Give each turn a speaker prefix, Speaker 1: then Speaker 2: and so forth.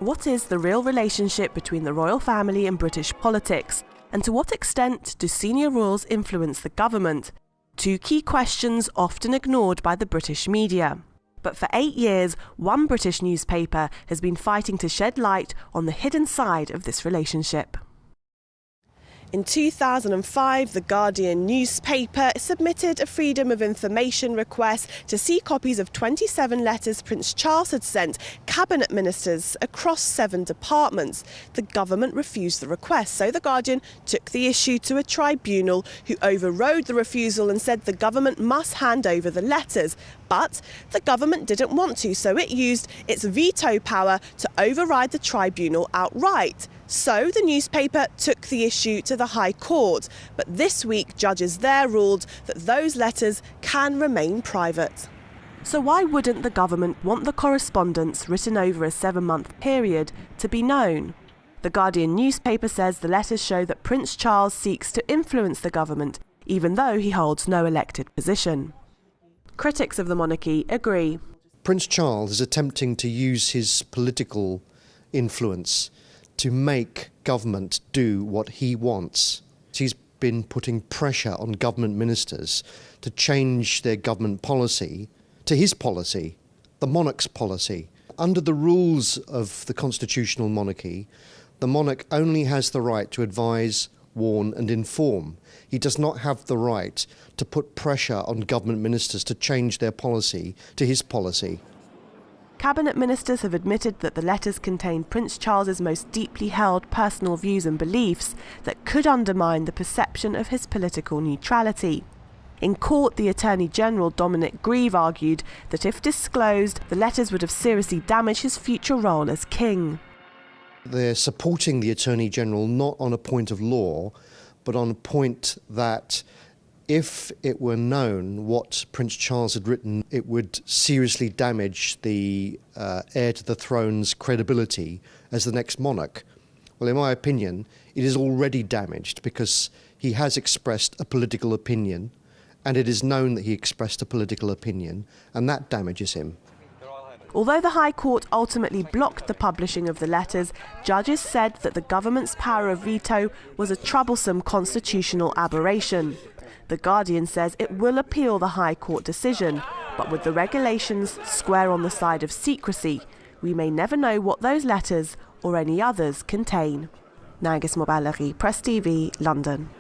Speaker 1: What is the real relationship between the royal family and British politics? And to what extent do senior royals influence the government? Two key questions often ignored by the British media. But for 8 years, one British newspaper has been fighting to shed light on the hidden side of this relationship. In 2005, The Guardian newspaper submitted a Freedom of Information request to see copies of 27 letters Prince Charles had sent cabinet ministers across 7 departments. The government refused the request, so The Guardian took the issue to a tribunal who overrode the refusal and said the government must hand over the letters. But the government didn't want to, so it used its veto power to override the tribunal outright. So the newspaper took the issue to the High Court. But this week, judges there ruled that those letters can remain private. So why wouldn't the government want the correspondence written over a 7-month period to be known? The Guardian newspaper says the letters show that Prince Charles seeks to influence the government, even though he holds no elected position. Critics of the monarchy agree.
Speaker 2: Prince Charles is attempting to use his political influence to make government do what he wants. He's been putting pressure on government ministers to change their government policy to his policy, the monarch's policy. Under the rules of the constitutional monarchy, the monarch only has the right to advise, warn and inform. He does not have the right to put pressure on government ministers to change their policy to his policy.
Speaker 1: Cabinet ministers have admitted that the letters contain Prince Charles's most deeply held personal views and beliefs that could undermine the perception of his political neutrality. In court, the Attorney General Dominic Grieve argued that if disclosed, the letters would have seriously damaged his future role as king.
Speaker 2: They're supporting the Attorney General not on a point of law, but on a point that if it were known what Prince Charles had written, it would seriously damage the heir to the throne's credibility as the next monarch. Well, in my opinion, it is already damaged because he has expressed a political opinion, and it is known that he expressed a political opinion, and that damages him.
Speaker 1: Although the High Court ultimately blocked the publishing of the letters, judges said that the government's power of veto was a troublesome constitutional aberration. The Guardian says it will appeal the High Court decision, but with the regulations square on the side of secrecy, we may never know what those letters or any others contain. Nargis Mobalaghi, Press TV, London.